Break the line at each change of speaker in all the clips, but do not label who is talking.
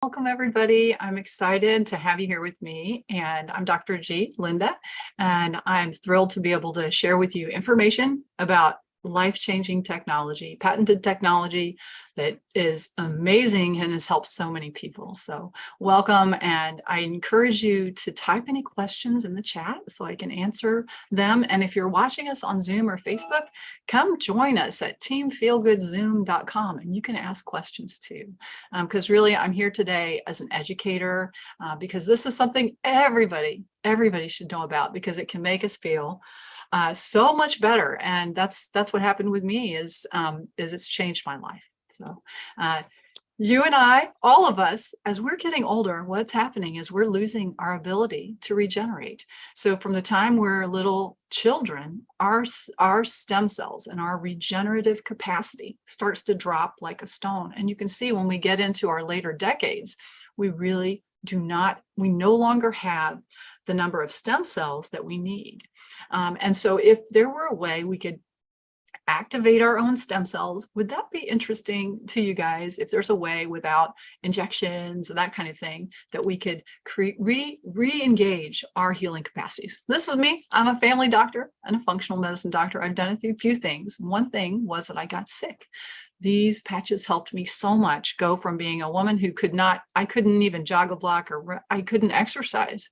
Welcome, everybody. I'm excited to have you here with me, and I'm Dr. G, Linda, and I'm thrilled to be able to share with you information about life-changing technology, patented technology that is amazing and has helped so many people. So welcome, and I encourage you to type any questions in the chat so I can answer them. And if you're watching us on Zoom or Facebook, come join us at teamfeelgoodzoom.com and you can ask questions too. Because really I'm here today as an educator because this is something everybody should know about, because it can make us feel so much better. And that's what happened with me is it's changed my life. So you and I, all of us, as we're getting older, what's happening is we're losing our ability to regenerate. So from the time we're little children, our stem cells and our regenerative capacity starts to drop like a stone. And you can see when we get into our later decades, we really we no longer have the number of stem cells that we need. And so if there were a way we could activate our own stem cells, would that be interesting to you guys? If there's a way without injections and that kind of thing, that we could re-engage our healing capacities. This is me. I'm a family doctor and a functional medicine doctor. I've done a few things. One thing was that I got sick. These patches helped me so much go from being a woman who I couldn't even jog a block, or I couldn't exercise,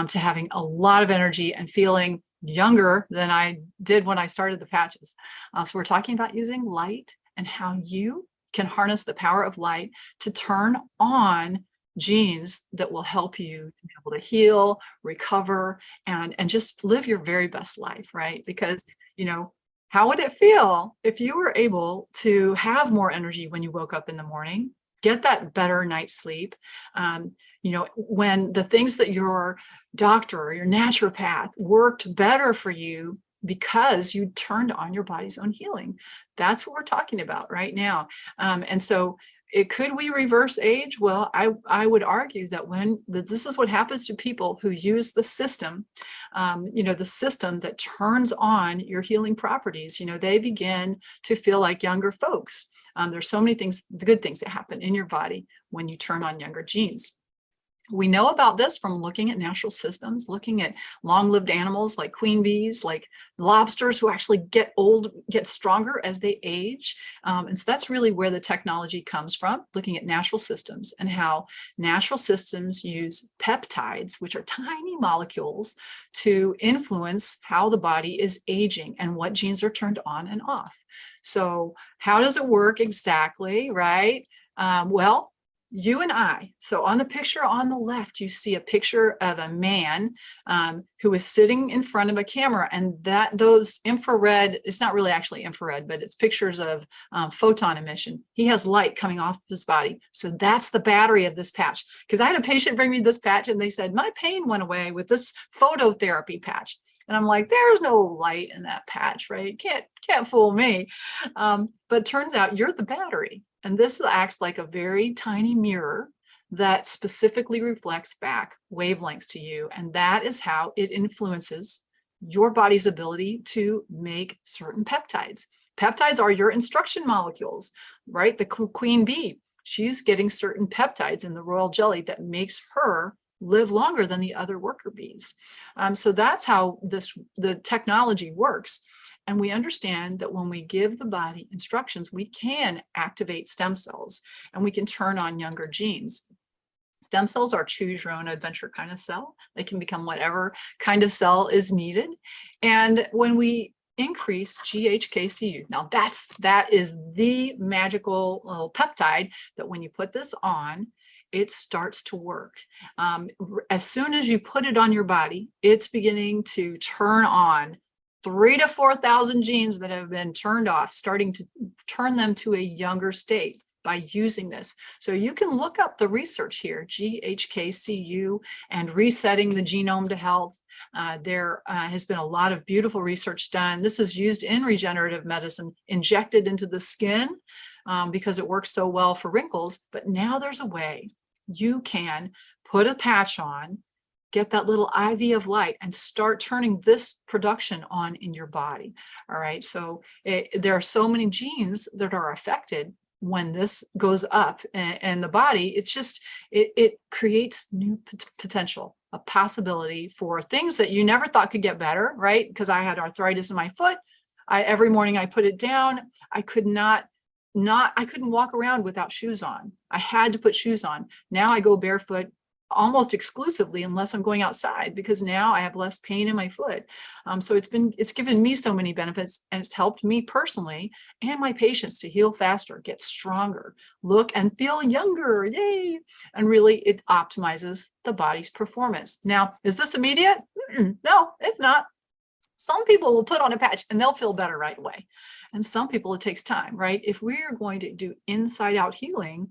to having a lot of energy and feeling younger than I did when I started the patches. So we're talking about using light and how you can harness the power of light to turn on genes that will help you to be able to heal, recover, and just live your very best life, right? Because, how would it feel if you were able to have more energy when you woke up in the morning, get that better night's sleep? When the things that your doctor or your naturopath worked better for you because you turned on your body's own healing. That's what we're talking about right now. And so could we reverse age? Well, I would argue that this is what happens to people who use the system, the system that turns on your healing properties. They begin to feel like younger folks. There's so many things, the good things that happen in your body when you turn on younger genes. We know about this from looking at natural systems, looking at long-lived animals like queen bees, like lobsters, who actually get stronger as they age. And so that's really where the technology comes from, looking at natural systems and how natural systems use peptides, which are tiny molecules, to influence how the body is aging and what genes are turned on and off. So how does it work exactly, right? Well, you and I, so on the picture on the left, you see a picture of a man who is sitting in front of a camera, and those infrared, it's not really actually infrared, but it's pictures of photon emission. He has light coming off his body. So that's the battery of this patch. Because I had a patient bring me this patch and they said, my pain went away with this phototherapy patch. And I'm like, there's no light in that patch, right? Can't fool me. But turns out you're the battery. And this acts like a very tiny mirror that specifically reflects back wavelengths to you. And that is how it influences your body's ability to make certain peptides. Peptides are your instruction molecules, right? The queen bee, she's getting certain peptides in the royal jelly that makes her live longer than the other worker bees. So that's how the technology works. And we understand that when we give the body instructions, we can activate stem cells and we can turn on younger genes. Stem cells are choose your own adventure kind of cell. They can become whatever kind of cell is needed. And when we increase GHK-Cu, now that is the magical little peptide that when you put this on, it starts to work. As soon as you put it on your body, it's beginning to turn on 3,000 to 4,000 genes that have been turned off, starting to turn them to a younger state by using this. So you can look up the research here, GHK-Cu and resetting the genome to health. There has been a lot of beautiful research done. This is used in regenerative medicine, injected into the skin because it works so well for wrinkles. But now there's a way you can put a patch on, get that little IV of light and start turning this production on in your body. All right. So there are so many genes that are affected when this goes up in the body, it's just, it creates new potential, a possibility for things that you never thought could get better, right? Because I had arthritis in my foot. Every morning I put it down. I couldn't walk around without shoes on. I had to put shoes on. Now I go barefoot almost exclusively unless I'm going outside, because now I have less pain in my foot. So it's given me so many benefits, and it's helped me personally and my patients to heal faster, get stronger, look and feel younger. Yay. And really it optimizes the body's performance. Now, is this immediate? No, it's not. Some people will put on a patch and they'll feel better right away. And some people, it takes time, right? If we are going to do inside out healing,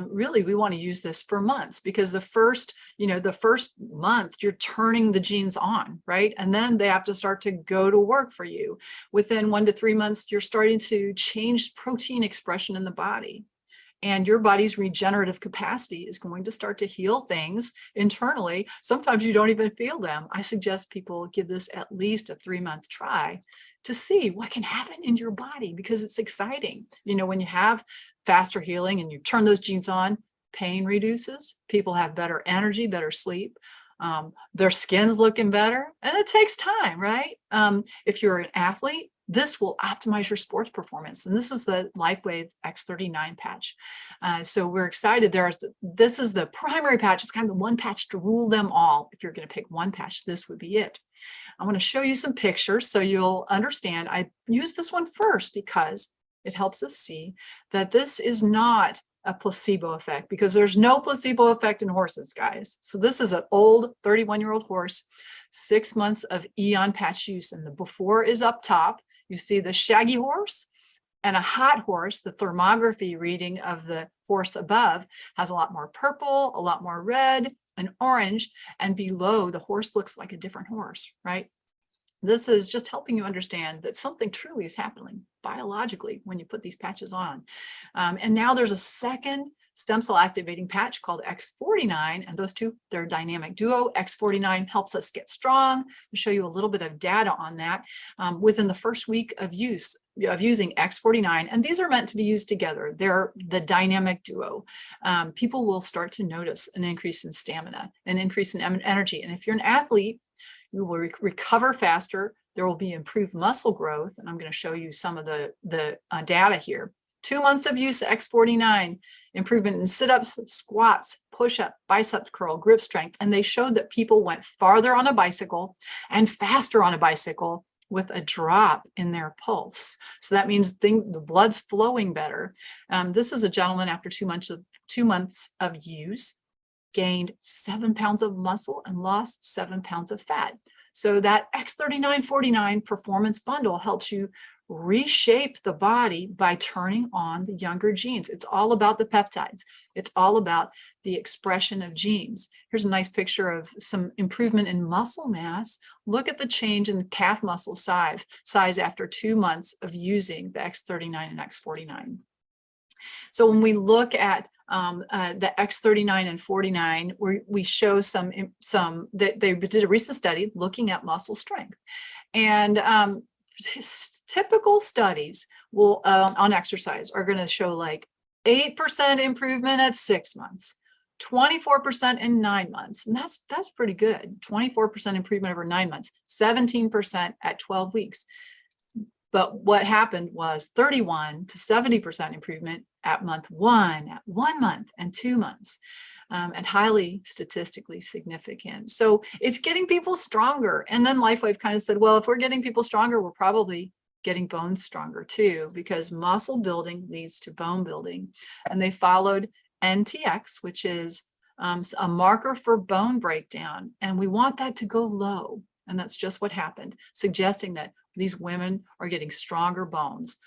really, we want to use this for months, because the first month you're turning the genes on, right? And then they have to start to go to work for you. Within 1 to 3 months, you're starting to change protein expression in the body. And your body's regenerative capacity is going to start to heal things internally. Sometimes you don't even feel them. I suggest people give this at least a 3-month try to see what can happen in your body, because it's exciting. When you have faster healing and you turn those genes on, pain reduces, people have better energy, better sleep, their skin's looking better, and it takes time, right? If you're an athlete, this will optimize your sports performance. And this is the Lifewave X39 patch. So we're excited. This is the primary patch. It's kind of the one patch to rule them all. If you're going to pick one patch, this would be it. I want to show you some pictures so you'll understand. I use this one first because it helps us see that this is not a placebo effect, because there's no placebo effect in horses, guys. So this is an old 31-year-old horse, 6 months of Eon patch use, and the before is up top. You see the shaggy horse and a hot horse. The thermography reading of the horse above has a lot more purple, a lot more red and orange, and below the horse looks like a different horse, right? This is just helping you understand that something truly is happening biologically when you put these patches on. And now there's a second stem cell activating patch called X49, and those two, they're a dynamic duo. X49 helps us get strong. I'll show you a little bit of data on that within the first week of using X49, and these are meant to be used together. They're the dynamic duo. People will start to notice an increase in stamina, an increase in energy, and if you're an athlete, you will recover faster. There will be improved muscle growth, and I'm going to show you some of the data here. 2 months of use, X49, improvement in sit-ups, squats, push-up, bicep curl, grip strength, and they showed that people went farther on a bicycle and faster on a bicycle with a drop in their pulse. So that means the blood's flowing better. This is a gentleman after 2 months of use, gained 7 pounds of muscle and lost 7 pounds of fat. So that X39-49 performance bundle helps you reshape the body by turning on the younger genes. It's all about the peptides. It's all about the expression of genes. Here's a nice picture of some improvement in muscle mass. Look at the change in the calf muscle size after 2 months of using the X39 and X49. So when we look at the X39 and 49, we show they did a recent study looking at muscle strength. And typical studies will on exercise are going to show like 8% improvement at 6 months, 24% in 9 months, and that's pretty good. 24% improvement over 9 months, 17% at 12 weeks. But what happened was 31 to 70% improvement at month 1, at 1 month and 2 months, and highly statistically significant. So it's getting people stronger. And then Lifewave kind of said, well, if we're getting people stronger, we're probably getting bones stronger too, because muscle building leads to bone building. And they followed NTX, which is a marker for bone breakdown. And we want that to go low. And that's just what happened, suggesting that these women are getting stronger bones,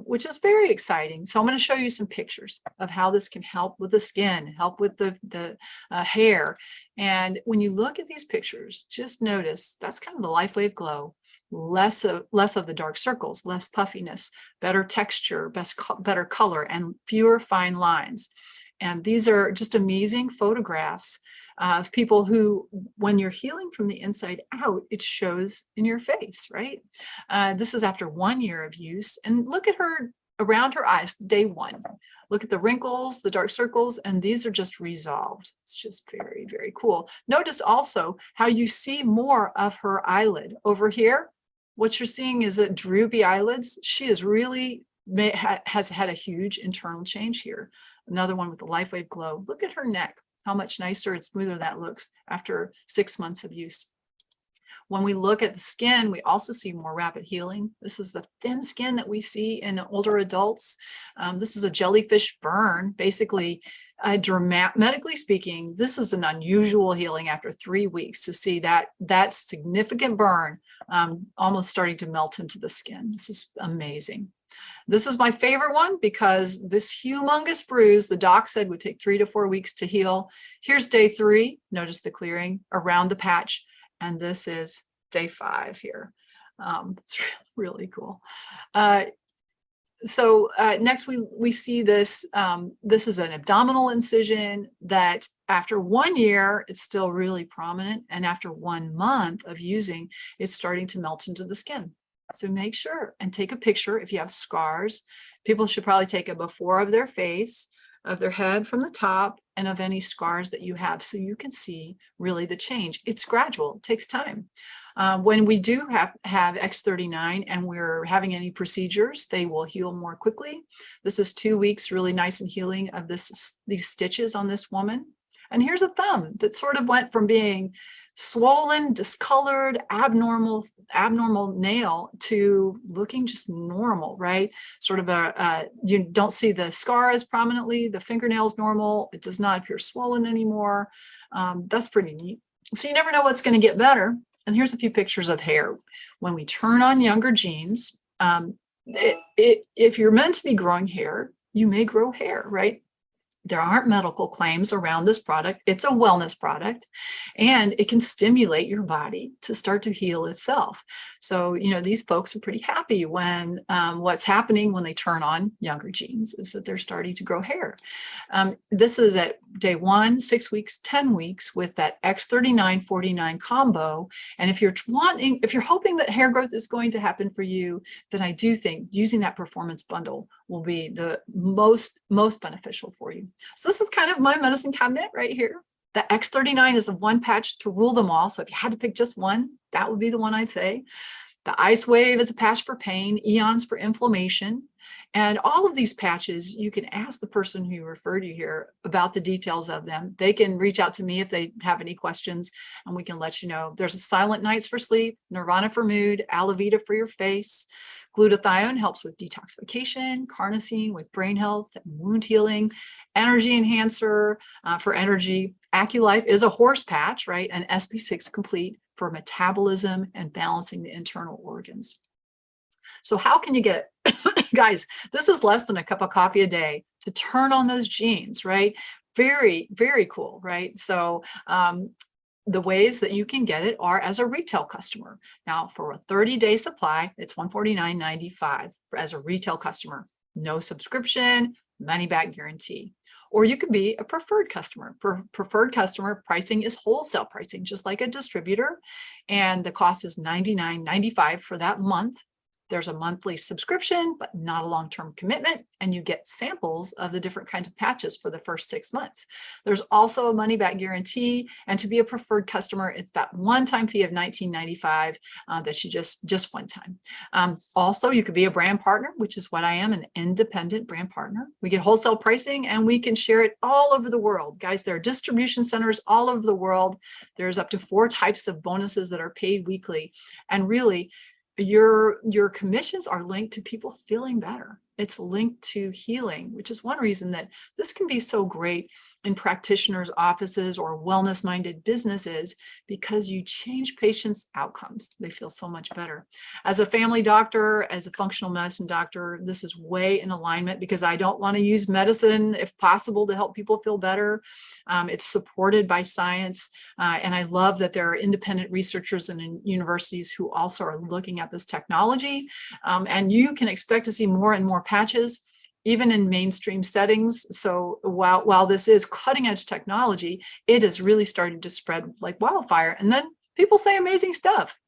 which is very exciting. So I'm going to show you some pictures of how this can help with the skin, help with the hair. And when you look at these pictures, just notice that's kind of the Lifewave glow. Less of the dark circles, less puffiness, better texture, better color, and fewer fine lines. And these are just amazing photographs of people who, when you're healing from the inside out, it shows in your face, right? This is after 1 year of use. And look at her around her eyes, day 1. Look at the wrinkles, the dark circles, and these are just resolved. It's just very, very cool. Notice also how you see more of her eyelid. Over here, what you're seeing is that droopy eyelids. She is really has had a huge internal change here. Another one with the Lifewave Glow. Look at her neck, how much nicer and smoother that looks after 6 months of use. When we look at the skin, we also see more rapid healing. This is the thin skin that we see in older adults. This is a jellyfish burn. Basically, medically speaking, this is an unusual healing after 3 weeks to see that significant burn almost starting to melt into the skin. This is amazing. This is my favorite one because this humongous bruise, the doc said would take 3 to 4 weeks to heal. Here's day 3. Notice the clearing around the patch. And this is day 5 here. It's really cool. Next we see this. This is an abdominal incision that after 1 year, it's still really prominent. And after 1 month of using, it's starting to melt into the skin. So make sure and take a picture. If you have scars, people should probably take a before of their face, of their head from the top, and of any scars that you have, so you can see really the change. It's gradual, it takes time. When we do have X39 and we're having any procedures, they will heal more quickly. This is 2 weeks, really nice and healing of these stitches on this woman. And here's a thumb that sort of went from being swollen, discolored, abnormal nail to looking just normal, right? Sort of you don't see the scar as prominently, the fingernail's normal, it does not appear swollen anymore. That's pretty neat. So you never know what's going to get better. And here's a few pictures of hair. When we turn on younger genes, if you're meant to be growing hair, you may grow hair, right? There aren't medical claims around this product. It's a wellness product, and it can stimulate your body to start to heal itself. So, these folks are pretty happy when what's happening when they turn on younger genes is that they're starting to grow hair. This is at day 1, 6 weeks, 10 weeks with that X39-49 combo. And if you're hoping that hair growth is going to happen for you, then I do think using that performance bundle will be the most beneficial for you. So this is kind of my medicine cabinet right here. The X39 is the one patch to rule them all. So if you had to pick just one, that would be the one I'd say. The Ice Wave is a patch for pain, Eons for inflammation. And all of these patches, you can ask the person who referred you here about the details of them. They can reach out to me if they have any questions, and we can let you know. There's a Silent Nights for sleep, Nirvana for mood, Alavita for your face. Glutathione helps with detoxification, carnosine with brain health and wound healing, energy enhancer for energy. AccuLife is a horse patch, right? And SP6 complete for metabolism and balancing the internal organs. So how can you get it? Guys, this is less than a cup of coffee a day to turn on those genes, right? Very, very cool, right? So the ways that you can get it are as a retail customer. Now, for a 30-day supply, it's $149.95 as a retail customer. No subscription, money-back guarantee. Or you could be a preferred customer. Preferred customer pricing is wholesale pricing, just like a distributor. And the cost is $99.95 for that month. There's a monthly subscription, but not a long-term commitment, and you get samples of the different kinds of patches for the first 6 months. There's also a money-back guarantee, and to be a preferred customer, it's that one-time fee of $19.95 that you just one time. Also, you could be a brand partner, which is what I am, an independent brand partner. We get wholesale pricing, and we can share it all over the world. Guys, there are distribution centers all over the world. There's up to 4 types of bonuses that are paid weekly, and really, your commissions are linked to people feeling better. It's linked to healing, which is one reason that this can be so great in practitioners' offices or wellness-minded businesses, because you change patients' outcomes. They feel so much better. As a family doctor, as a functional medicine doctor, this is way in alignment because I don't want to use medicine, if possible, to help people feel better. It's supported by science, and I love that there are independent researchers and in universities who also are looking at this technology, and you can expect to see more and more patches, even in mainstream settings. So while this is cutting edge technology, it is really starting to spread like wildfire. And then people say amazing stuff.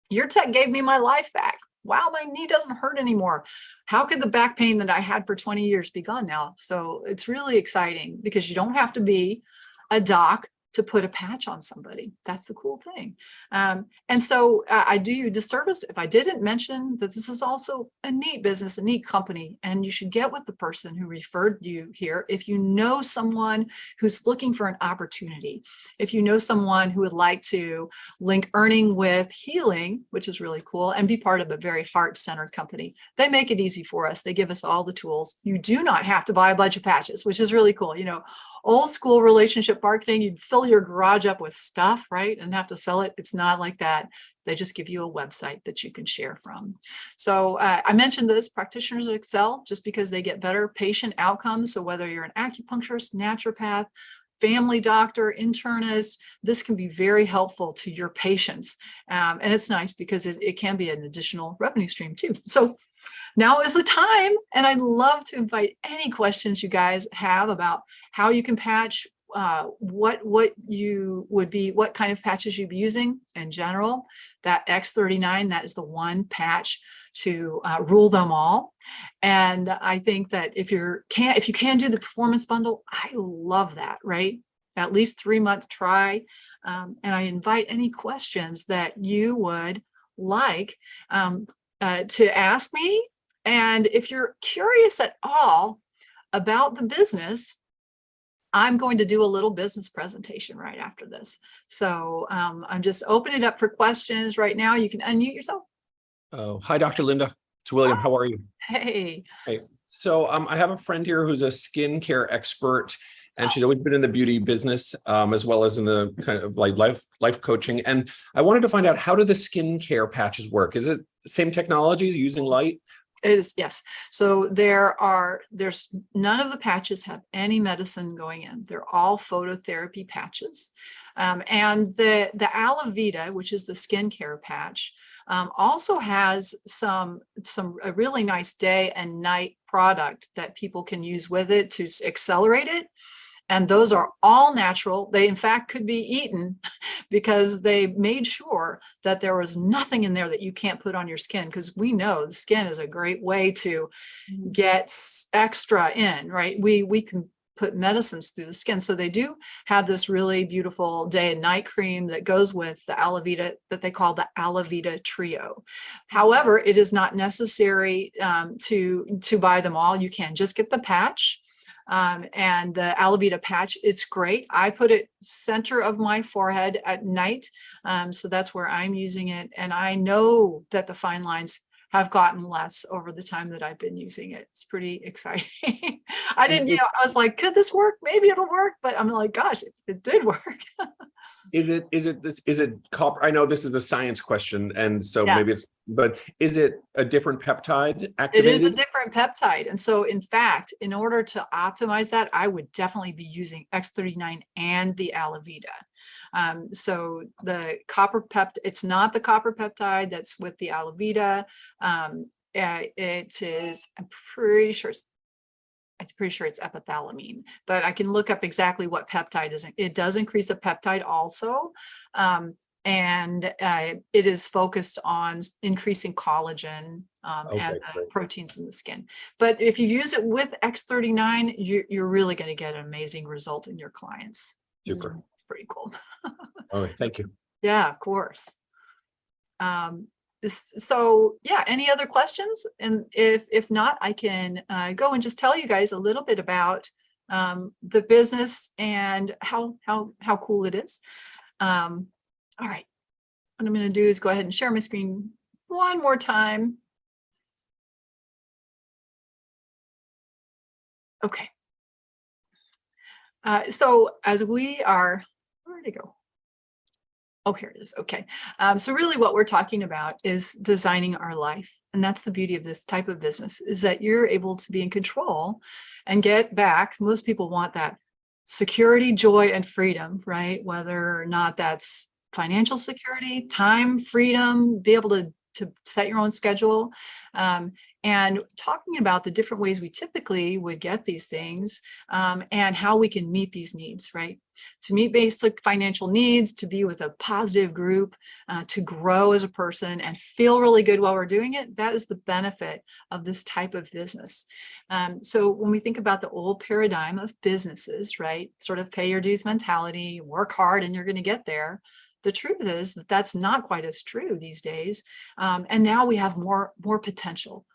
Your tech gave me my life back. wow, my knee doesn't hurt anymore. How could the back pain that I had for 20 years be gone now? So it's really exciting because you don't have to be a doc to put a patch on somebody. That's the cool thing. And so I do you a disservice if I didn't mention that this is also a neat business, a neat company, and you should get with the person who referred you here. If you know someone who's looking for an opportunity, if you know someone who would like to link earning with healing, which is really cool, and be part of a very heart-centered company, they make it easy for us. They give us all the tools. You do not have to buy a bunch of patches, which is really cool. You know, old school relationship marketing, you'd fill your garage up with stuff, right? And have to sell it. It's not like that. They just give you a website that you can share from. So I mentioned this, practitioners excel just because they get better patient outcomes. So whether you're an acupuncturist, naturopath, family doctor, internist, this can be very helpful to your patients. And it's nice because it can be an additional revenue stream too. So now is the time, and I'd love to invite any questions you guys have about how you can patch, what you would be, what kind of patches you'd be using in general. That X39, that is the one patch to rule them all. And I think that if you can do the performance bundle, I love that, right? At least 3-month try. And I invite any questions that you would like to ask me. And if you're curious at all about the business, I'm going to do a little business presentation right after this. So I'm just opening it up for questions right now. You can unmute yourself.
Oh, hi, Dr. Linda. It's William. How are you?
Hey.
Hey. So I have a friend here who's a skincare expert, and she's always been in the beauty business, as well as in the kind of like life coaching. And I wanted to find out, how do the skincare patches work? Is it the same technologies using light?
It is, yes. So there's none of the patches have any medicine going in. They're all phototherapy patches. And the Aloe Vita, which is the skincare patch, also has a really nice day and night product that people can use with it to accelerate it. And those are all natural. They, in fact, could be eaten because they made sure that there was nothing in there that you can't put on your skin, because we know the skin is a great way to get extra in, right? We can put medicines through the skin. So they do have this really beautiful day and night cream that goes with the Aloe Vita that they call the Aloe Vita Trio. However, it is not necessary to buy them all. You can just get the patch. And the Aloe Vita patch, it's great. I put it center of my forehead at night. So that's where I'm using it. And I know that the fine lines have gotten less over the time that I've been using it. It's pretty exciting. I didn't, I was like, could this work? Maybe it'll work. But I'm like, gosh, it did work.
Is it copper? I know this is a science question, and so maybe but is it a different peptide activated?
It is a different peptide. And so in fact, in order to optimize that, I would definitely be using X39 and the Aloe Vita. So the copper peptide, it's not the copper peptide that's with the Aloe Vita. It is, I'm pretty sure it's epithalamine, but I can look up exactly what peptide is. It does increase a peptide also. And it is focused on increasing collagen and proteins in the skin. But if you use it with X39, you're really going to get an amazing result in your clients.
Super.
It's pretty cool.
All right, thank you.
Yeah, of course. So yeah, any other questions? And if not, I can go and just tell you guys a little bit about the business and how cool it is. All right, what I'm going to do is go ahead and share my screen one more time. Okay. So as we are, where did it go? Oh, here it is. Okay. So really what we're talking about is designing our life. And that's the beauty of this type of business, is that you're able to be in control and get back. Most people want that security, joy, and freedom, right? Whether or not that's financial security, time, freedom, be able to set your own schedule. and talking about the different ways we typically would get these things, and how we can meet these needs, right? To meet basic financial needs, to be with a positive group, to grow as a person and feel really good while we're doing it. That is the benefit of this type of business. So when we think about the old paradigm of businesses, right, sort of pay your dues mentality, work hard and you're going to get there. The truth is that that's not quite as true these days. And now we have more potential.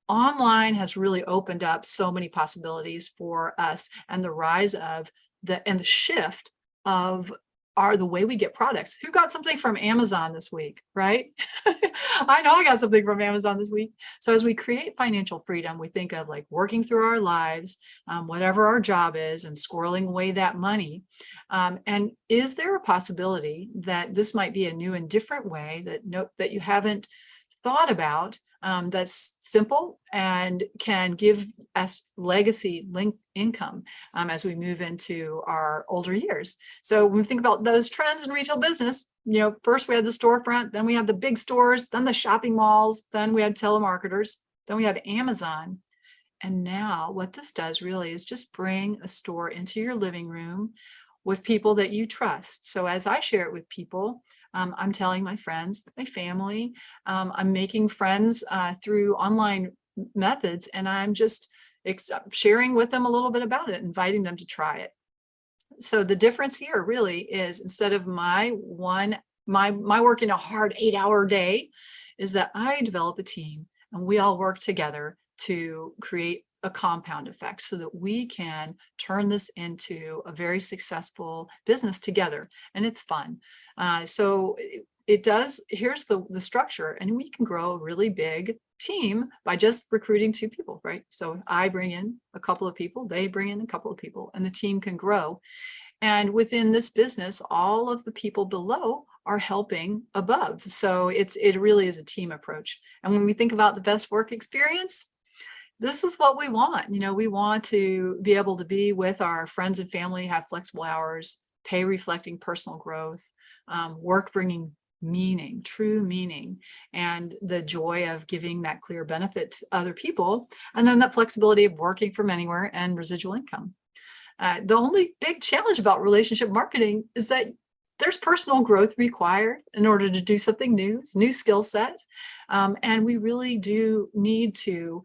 Online has really opened up so many possibilities for us, and the rise of the shift of the way we get products. Who got something from Amazon this week, right? I know I got something from Amazon this week. So as we create financial freedom, we think of like working through our lives, whatever our job is, and squirreling away that money. And is there a possibility that this might be a new and different way that you haven't thought about, that's simple and can give us legacy income as we move into our older years? So when we think about those trends in retail business, first we had the storefront, then we had the big stores, then the shopping malls, then we had telemarketers, then we had Amazon. And now what this does really is just bring a store into your living room with people that you trust. So as I share it with people, I'm telling my friends, my family, I'm making friends through online methods, and I'm just sharing with them a little bit about it, inviting them to try it. So the difference here really is, instead of my working a hard 8-hour day, is that I develop a team and we all work together to create a compound effect so that we can turn this into a very successful business together. And it's fun. So it does, here's the structure, and we can grow a really big team by just recruiting 2 people, right? So I bring in a couple of people, they bring in a couple of people, and the team can grow. And within this business, all of the people below are helping above. So it really is a team approach. And when we think about the best work experience, this is what we want. We want to be able to be with our friends and family, have flexible hours, pay reflecting personal growth, work bringing meaning, true meaning, and the joy of giving that clear benefit to other people, and then that flexibility of working from anywhere and residual income. The only big challenge about relationship marketing is that there's personal growth required in order to do something new. It's a new skill set. And we really do need to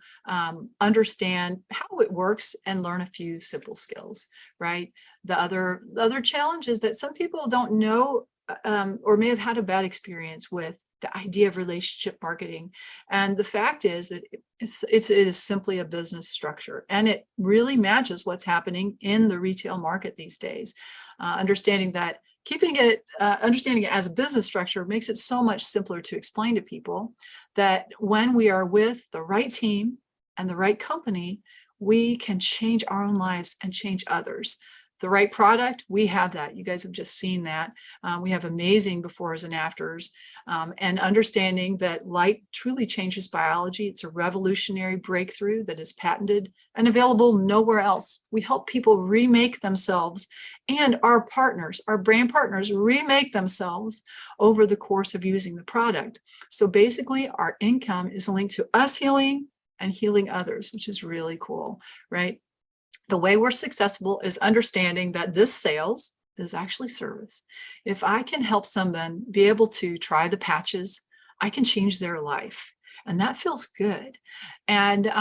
understand how it works and learn a few simple skills, right? The other challenge is that some people don't know or may have had a bad experience with the idea of relationship marketing. And the fact is that it is simply a business structure, and it really matches what's happening in the retail market these days. Understanding it as a business structure makes it so much simpler to explain to people that when we are with the right team and the right company, we can change our own lives and change others. The right product, we have that. You guys have just seen that. We have amazing befores and afters, and understanding that light truly changes biology. It's a revolutionary breakthrough that is patented and available nowhere else. We help people remake themselves, and our partners, our brand partners, remake themselves over the course of using the product. So basically, our income is linked to us healing and healing others, which is really cool, right? The way we're successful is understanding that this sales is actually service. If I can help someone be able to try the patches, I can change their life. And that feels good. And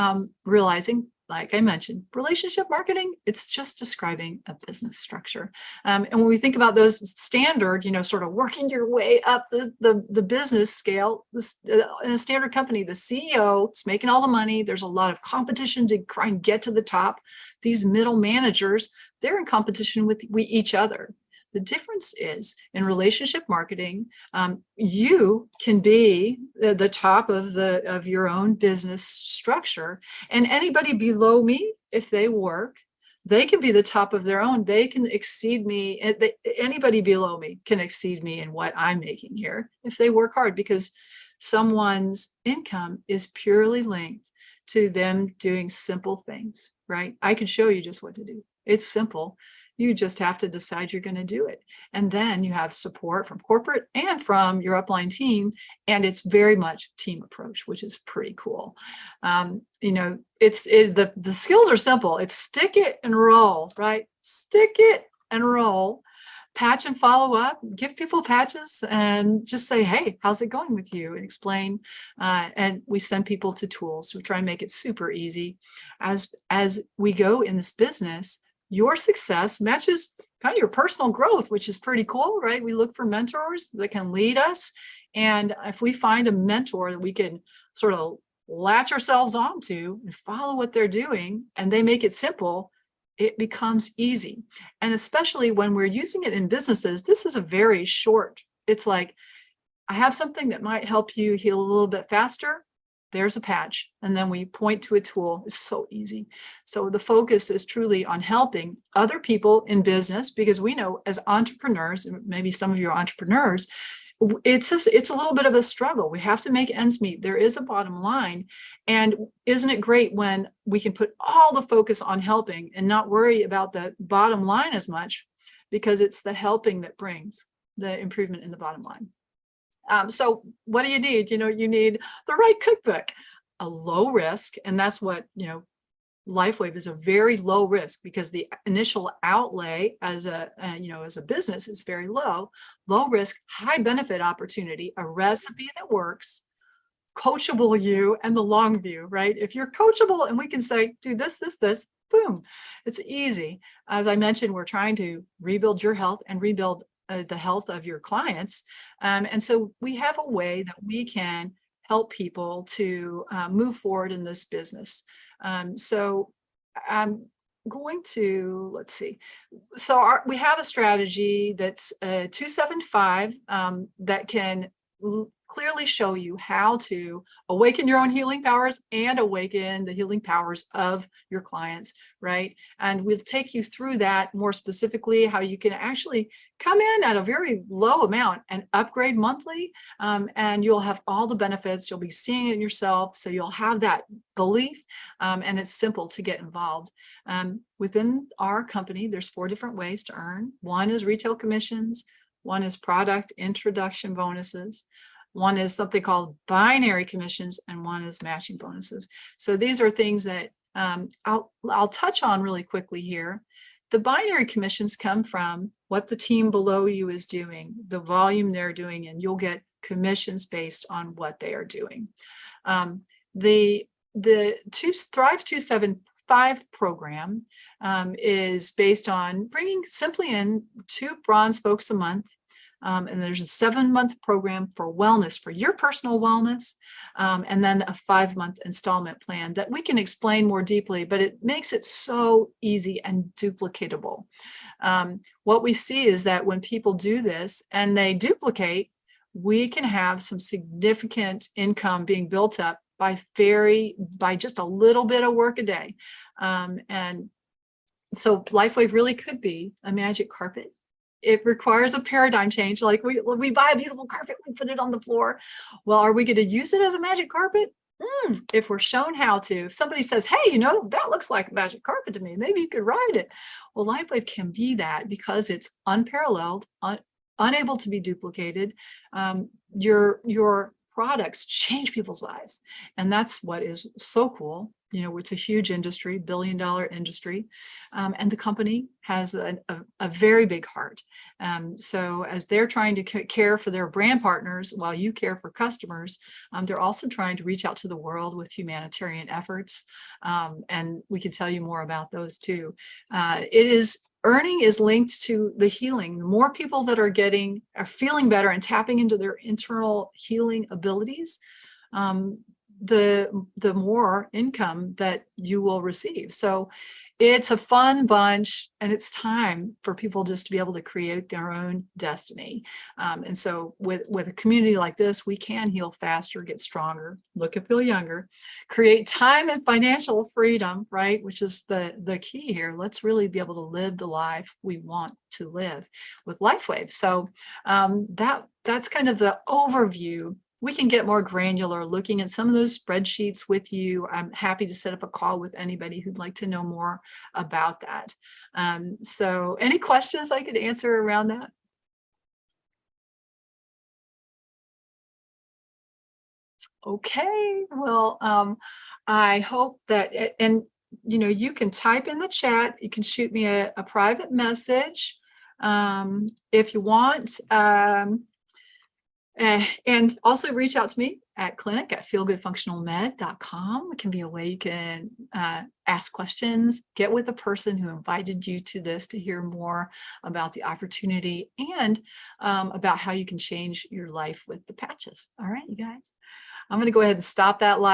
realizing, like I mentioned, relationship marketing, it's just describing a business structure. And when we think about those standard, sort of working your way up the business scale, in a standard company, the CEO is making all the money. There's a lot of competition to try and get to the top. These middle managers, they're in competition with each other. The difference is in relationship marketing, you can be the top of your own business structure, and anybody below me, if they work, they can be the top of their own. They can exceed me. Anybody below me can exceed me in what I'm making here if they work hard, because someone's income is purely linked to them doing simple things, right? I can show you just what to do. It's simple. You just have to decide you're going to do it. And then you have support from corporate and from your upline team. And it's very much team approach, which is pretty cool. The skills are simple. It's stick it and roll, right? Stick it and roll. Patch and follow up, give people patches and just say, hey, how's it going with you? And explain. And we send people to tools. We try and make it super easy. As we go in this business, your success matches kind of your personal growth, which is pretty cool, right? We look for mentors that can lead us. And if we find a mentor that we can sort of latch ourselves onto and follow what they're doing, and they make it simple, it becomes easy. And especially when we're using it in businesses, this is a very short, it's like, I have something that might help you heal a little bit faster. There's a patch. And then we point to a tool. It's so easy. So the focus is truly on helping other people in business, because we know as entrepreneurs, and maybe some of you are entrepreneurs, it's a little bit of a struggle. We have to make ends meet. There is a bottom line. And isn't it great when we can put all the focus on helping and not worry about the bottom line as much, because it's the helping that brings the improvement in the bottom line. So what do you need? You need the right cookbook, a low risk. And that's what, Lifewave is a very low risk, because the initial outlay as a business is very low risk, high benefit opportunity, a recipe that works, coachable you, and the long view, right? If you're coachable and we can say, do this, boom, it's easy. As I mentioned, we're trying to rebuild your health and rebuild the health of your clients. And so we have a way that we can help people to move forward in this business. So I'm going to, let's see. So we have a strategy that's 275 that can clearly show you how to awaken your own healing powers and awaken the healing powers of your clients, right? And we'll take you through that more specifically, how you can actually come in at a very low amount and upgrade monthly, and you'll have all the benefits. You'll be seeing it yourself, so you'll have that belief, and it's simple to get involved. Within our company, there's 4 different ways to earn. One is retail commissions, one is product introduction bonuses, one is something called binary commissions, and one is matching bonuses. So these are things that I'll touch on really quickly here. The binary commissions come from what the team below you is doing, the volume they're doing, and you'll get commissions based on what they are doing. The Thrive 275 program is based on bringing simply in 2 bronze folks a month. And there's a 7-month program for wellness, for your personal wellness, and then a 5-month installment plan that we can explain more deeply, but it makes it so easy and duplicatable. What we see is that when people do this and they duplicate, we can have some significant income being built up by just a little bit of work a day. And so Lifewave really could be a magic carpet. It requires a paradigm change. Like we buy a beautiful carpet, we put it on the floor. Well, are we going to use it as a magic carpet? If we're shown how to. If somebody says, hey, that looks like a magic carpet to me, maybe you could ride it. Well, Lifewave can be that because it's unparalleled, unable to be duplicated. Your products change people's lives. And that's what is so cool. It's a huge industry, billion-dollar industry. And the company has a very big heart. So as they're trying to care for their brand partners while you care for customers, they're also trying to reach out to the world with humanitarian efforts. And we can tell you more about those too. Earning is linked to the healing. The more people that are feeling better and tapping into their internal healing abilities, the more income that you will receive. So it's a fun bunch, and it's time for people just to be able to create their own destiny. And so with a community like this, we can heal faster, get stronger, look and feel younger, create time and financial freedom, right? Which is the key here. Let's really be able to live the life we want to live with Lifewave. So that's kind of the overview we can get more granular looking at some of those spreadsheets with you. I'm happy to set up a call with anybody who'd like to know more about that. So any questions I could answer around that? Okay, well, I hope that, and you know, you can type in the chat, you can shoot me a private message if you want. And also reach out to me at clinic@feelgoodfunctionalmed.com. It can be a way you can ask questions, get with the person who invited you to this to hear more about the opportunity and about how you can change your life with the patches. All right, you guys. I'm going to go ahead and stop that live.